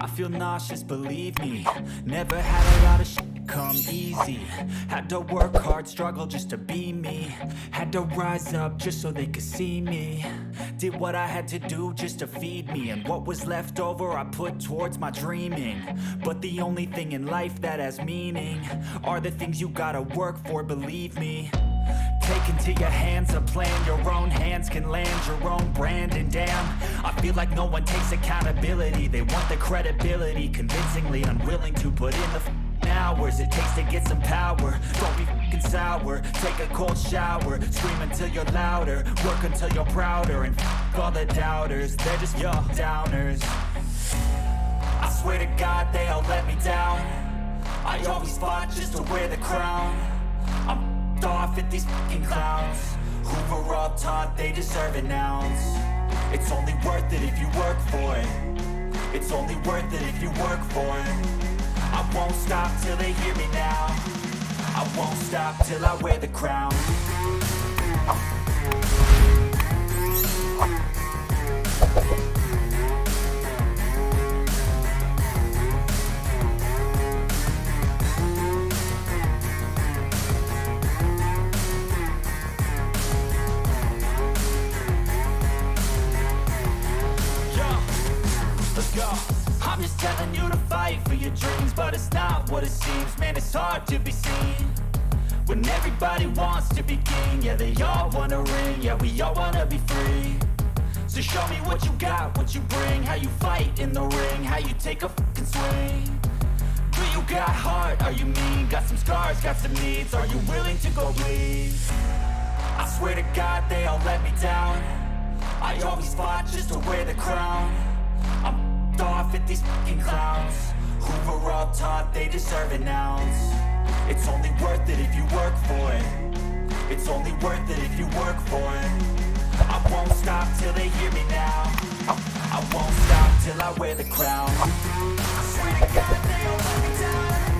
I feel nauseous, believe me. Never had a lot of shit come easy. Had to work hard, struggle just to be me. Had to rise up just so they could see me. Did what I had to do just to feed me. And what was left over I put towards my dreaming. But the only thing in life that has meaning are the things you gotta work for, believe me. Take into your hands a plan. Your own hands can land your own brand. And damn, I feel like no one takes accountability. They want the credibility, convincingly unwilling to put in the hours it takes to get some power. Don't be f***ing sour. Take a cold shower. Scream until you're louder. Work until you're prouder. And f*** all the doubters, they're just your downers. I swear to God they all let me down. I always fought just to wear the crown. I'm off at these fucking clowns who were all taught they deserve an ounce. It's only worth it if you work for it. It's only worth it if you work for it. I won't stop till they hear me now. I won't stop till I wear the crown. I'm just telling you to fight for your dreams, but it's not what it seems. Man, it's hard to be seen when everybody wants to be king. Yeah, they all wanna ring, yeah, we all wanna be free. So show me what you got, what you bring, how you fight in the ring, how you take a fucking swing. Do you got heart, are you mean? Got some scars, got some needs, are you willing to go bleed? I swear to God they all let me down. I always fought just to wear the crown. I'm off at these fucking clowns who were all taught they deserve an ounce. It's only worth it if you work for it. It's only worth it if you work for it. I won't stop till they hear me now. I won't stop till I wear the crown. I swear to God they all let me down.